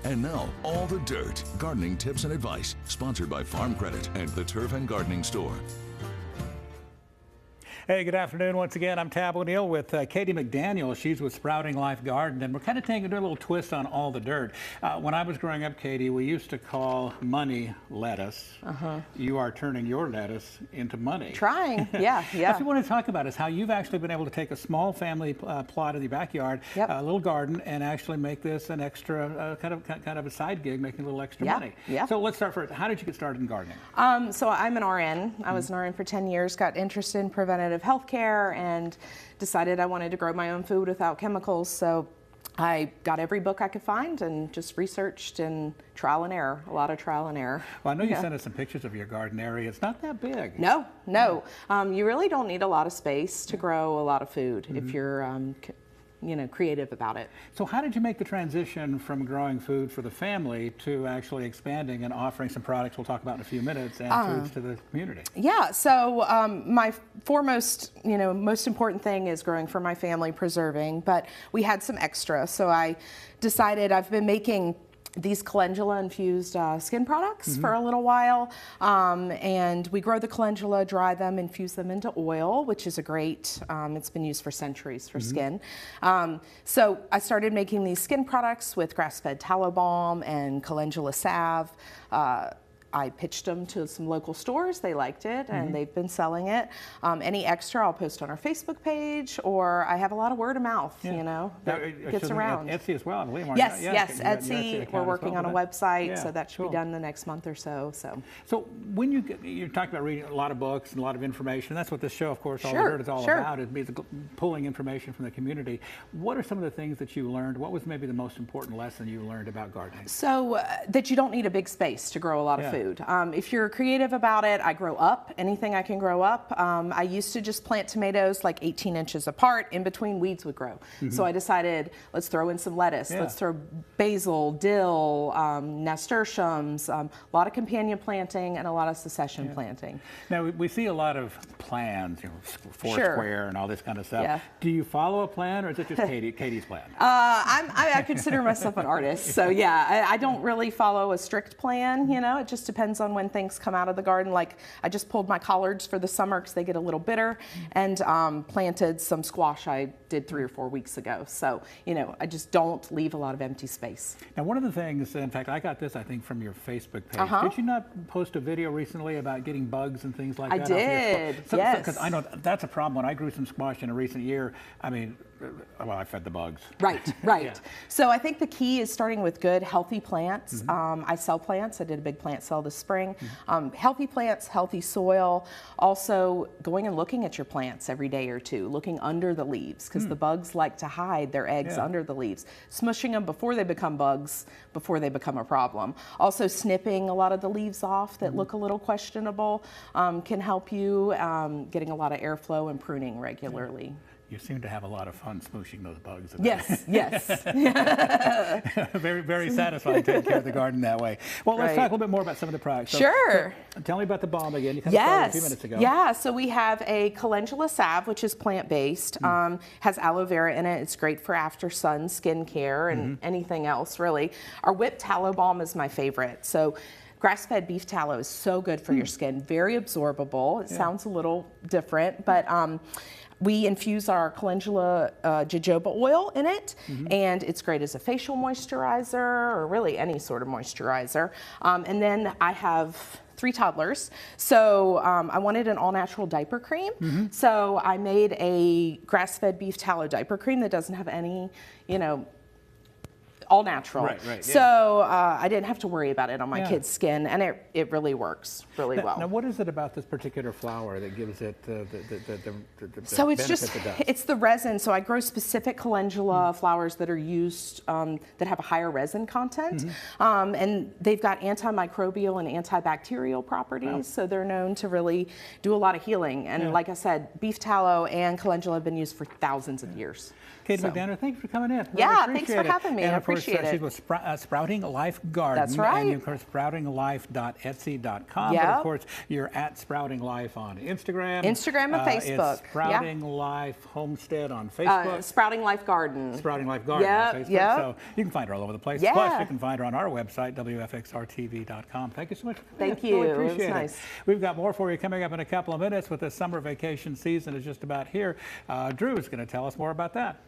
And now, All the Dirt, gardening tips and advice, sponsored by Farm Credit and the Turf and Gardening Store. Hey, good afternoon. Once again, I'm Tab O'Neill with Katie McDaniel. She's with Sprouting Life Garden, and we're kind of taking a little twist on All the Dirt. When I was growing up, Katie, we used to call money lettuce. You are turning your lettuce into money. Trying, yeah. What we want to talk about is how you've actually been able to take a small family plot in the backyard, a little garden, and actually make this an extra kind of a side gig, making a little extra money. So let's start first. How did you get started in gardening? So I'm an RN. I was an RN for 10 years, got interested in preventative healthcare and decided I wanted to grow my own food without chemicals. So I got every book I could find and just researched and trial and error, a lot of trial and error. Well, I know you sent us some pictures of your garden area. It's not that big. No. You really don't need a lot of space to grow a lot of food if you're creative about it. So how did you make the transition from growing food for the family to actually expanding and offering some products we'll talk about in a few minutes and foods to the community? Yeah, so my foremost, most important thing is growing for my family, preserving, but we had some extra. So I decided I've been making these calendula infused skin products for a little while, and we grow the calendula, dry them, infuse them into oil, which is a great, it's been used for centuries for skin. So I started making these skin products with grass-fed tallow balm and calendula salve. I pitched them to some local stores. They liked it, and they've been selling it. Any extra, I'll post on our Facebook page, or I have a lot of word of mouth, that gets around. Etsy as well, I believe. Yes, Etsy. We're working on a website, so that should be done the next month or so. So when you're talking about reading a lot of books and a lot of information, that's what this show, of course, All the Dirt is all about, is pulling information from the community. What are some of the things that you learned? What was maybe the most important lesson you learned about gardening? So that you don't need a big space to grow a lot of food. If you're creative about it, I grow up, anything I can grow up. I used to just plant tomatoes like 18 inches apart, in between weeds would grow. So I decided, let's throw in some lettuce, let's throw basil, dill, nasturtiums, a lot of companion planting and a lot of succession planting. Now we see a lot of plans, Foursquare and all this kind of stuff. Do you follow a plan, or is it just Katie's plan? I consider myself an artist, so I don't really follow a strict plan, it just depends on when things come out of the garden. Like I just pulled my collards for the summer because they get a little bitter, and planted some squash I did 3 or 4 weeks ago. So, I just don't leave a lot of empty space. Now, one of the things, in fact, I got this, I think, from your Facebook page. Did you not post a video recently about getting bugs and things like that? I did, yes. Because I know that's a problem. When I grew some squash in a recent year, I mean, I fed the bugs. Right. So I think the key is starting with good, healthy plants. I sell plants. I did a big plant sale this spring. Healthy plants, healthy soil. Also going and looking at your plants every day or two, looking under the leaves, because the bugs like to hide their eggs under the leaves. Smushing them before they become bugs, before they become a problem. Also snipping a lot of the leaves off that look a little questionable can help you. Getting a lot of airflow and pruning regularly. You seem to have a lot of fun smooshing those bugs. Yes. Very, very satisfying taking care of the garden that way. Well, let's talk a little bit more about some of the products. So tell me about the balm again. You kind of started a few minutes ago. Yeah, so we have a calendula salve, which is plant-based, has aloe vera in it. It's great for after sun skincare and anything else, really. Our whipped tallow balm is my favorite. So grass-fed beef tallow is so good for your skin, very absorbable. It sounds a little different, but we infuse our calendula jojoba oil in it, and it's great as a facial moisturizer or really any sort of moisturizer. And then I have 3 toddlers, so I wanted an all-natural diaper cream. So I made a grass-fed beef tallow diaper cream that doesn't have any, all natural. So I didn't have to worry about it on my kids' skin, and it really works really well. Now, what is it about this particular flower that gives it the so it's the resin. So I grow specific calendula flowers that are used, that have a higher resin content, and they've got antimicrobial and antibacterial properties, so they're known to really do a lot of healing. And like I said, beef tallow and calendula have been used for thousands of years. Katie McDaniel, thanks for coming in. Thanks for having me. And I of course, appreciate it. She's with Sprouting Life Garden. That's right. And of course, sproutinglife.etsy.com. Yep. But of course, you're at Sprouting Life on Instagram. Instagram and Facebook. It's Sprouting Life Homestead on Facebook. Sprouting Life Garden. Sprouting Life Garden Yep, on Facebook. yep. So you can find her all over the place. Yeah. Plus, you can find her on our website, WFXRTV.com. Thank you so much. Thank you. Really It was appreciate nice. We've got more for you coming up in a couple of minutes, with the summer vacation season is just about here. Drew is going to tell us more about that.